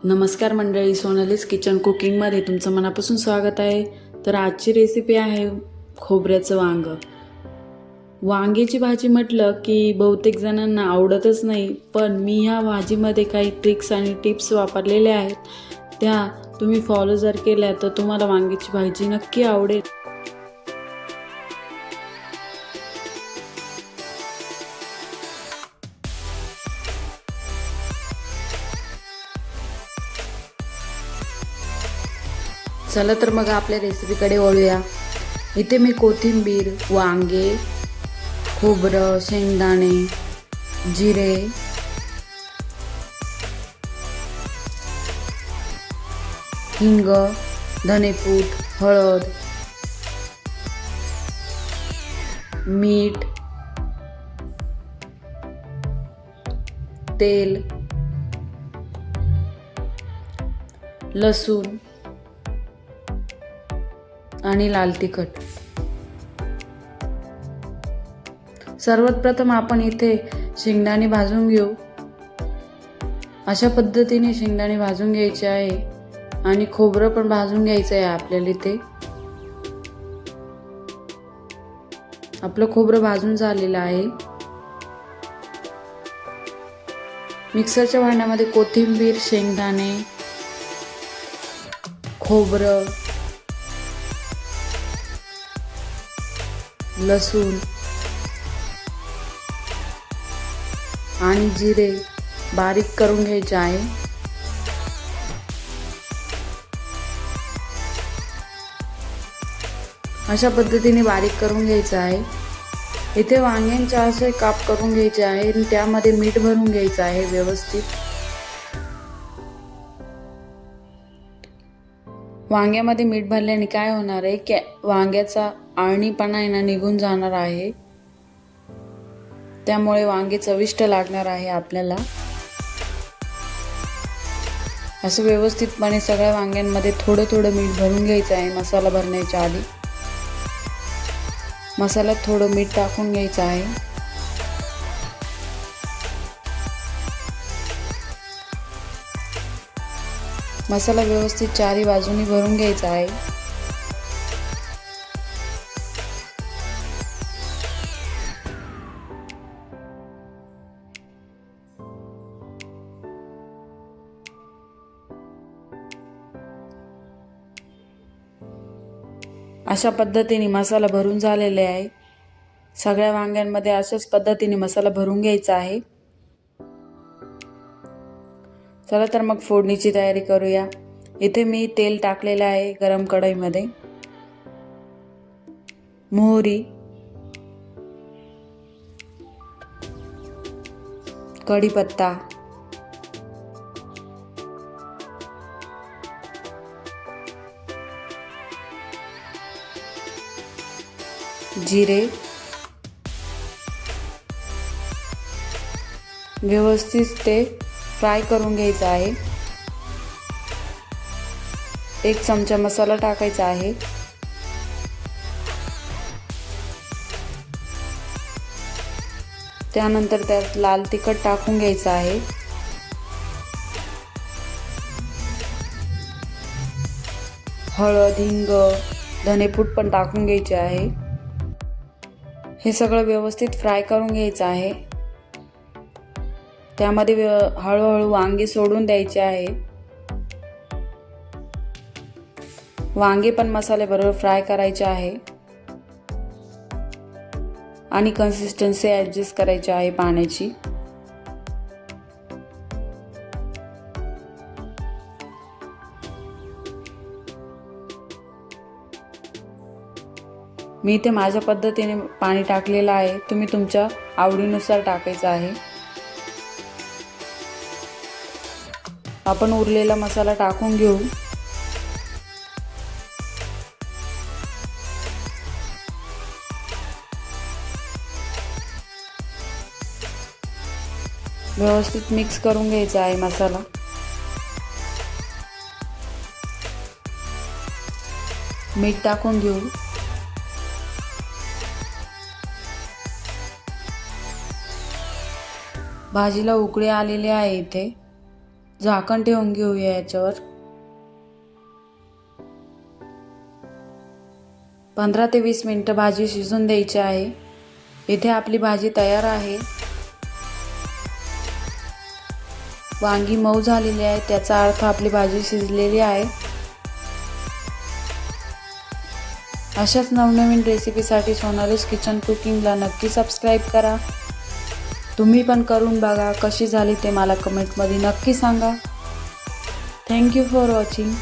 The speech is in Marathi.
नमस्कार मंडळी, सोनालीज किचन कुकिंगमध्ये तुमचं मनापासून स्वागत आहे. तर आजची रेसिपी आहे खोबऱ्याचं वांगं. वांग्याची भाजी म्हटलं की बहुतेक जणांना आवडतच नाही, पण मी ह्या भाजीमध्ये काही ट्रिक्स आणि टिप्स वापरलेल्या आहेत. त्या तुम्ही फॉलो जर केल्या तर तुम्हाला वांग्याची भाजी नक्की आवडेल. चला तर मग आपल्या रेसिपीकडे वळूया. इथे मी कोथिंबीर, वांगे, खोबरं, शेंगदाणे, जिरे, हिंग, धनेपूड, हळद, मीठ, तेल, लसूण आणि लाल तिखट. सर्वात प्रथम आपण इथे शेंगदाणे भाजून घेऊ. अशा पद्धतीने शेंगदाणे भाजून घ्यायचे आहे आणि खोबरं पण भाजून घ्यायचं आहे आपल्याला. इथे आपलं खोबरं भाजून झालेलं आहे. मिक्सरच्या भांड्यामध्ये कोथिंबीर, शेंगदाणे, खोबरं, लसूण आणि जिरे बारीक करून घ्यायचे आहे. अशा पद्धतीने बारीक करून घ्यायचं आहे. इथे वांग्यांचे असे काप करून घ्यायचे आहे आणि त्यामध्ये मीठ भरून घ्यायचं आहे व्यवस्थित. वांग्यामध्ये मीठ भरल्याने काय होणार आहे की वांग्याचा आळणीपणा आहे ना निघून जाणार आहे. त्यामुळे वांगे चविष्ट लागणार आहे आपल्याला. असं व्यवस्थितपणे सगळ्या वांग्यांमध्ये थोडं थोडं मीठ भरून घ्यायचं आहे. मसाला भरण्याच्या आधी मसाल्यात थोडं मीठ टाकून घ्यायचं आहे. मसाला व्यवस्थित चारी बाजूनी भरून घ्यायचा आहे. अशा पद्धतीने मसाला भरून झालेले आहे. सगळ्या वांग्यांमध्ये अशाच पद्धतीने मसाला भरून घ्यायचा आहे. चला तर मग फोडणीची तयारी करूया. इथे मी तेल टाकलेलं आहे गरम कढईमध्ये. मोहरी, कढीपत्ता, जिरे व्यवस्थित ते फ्राय करून घ्यायचं आहे. 1 चमचा मसाला टाकायचा आहे. त्यानंतर त्यात लाल तिखट टाकून घ्यायचं आहे. हळद, हिंग, धनेपूड पण टाकून घ्यायचे आहे. हे सगळं व्यवस्थित फ्राय करून घ्यायचं आहे. त्यामध्ये हळूहळू वांगे सोडून द्यायचे आहे. वांगे पण मसाल्याबरोबर फ्राय करायचे आहे आणि कन्सिस्टन्सी ॲडजस्ट करायची आहे पाण्याची. मी इथे माझ्या पद्धतीने पाणी टाकलेलं आहे. तुम्ही तुमच्या आवडीनुसार टाकायचं आहे. आपण उरलेला मसाला टाकून घेऊ. व्यवस्थित मिक्स करून घ्यायचा आहे मसाला. मीठ टाकून घेऊ. भाजीला उकळी आलेली आहे इथे. झाकण ठेवून घेऊया याच्यावर. 15 ते 20 मिनिटं भाजी शिजून द्यायची आहे. इथे आपली भाजी तयार आहे. वांगी मऊ झालेली आहे, त्याचा अर्थ आपली भाजी शिजलेली आहे. अशाच नवनवीन रेसिपीसाठी सोनालीज किचन कुकिंगला नक्की सबस्क्राईब करा. तुम्ही पण करून बघा, कशी झाली ते मला कमेंटमध्ये नक्की सांगा. Thank you for watching.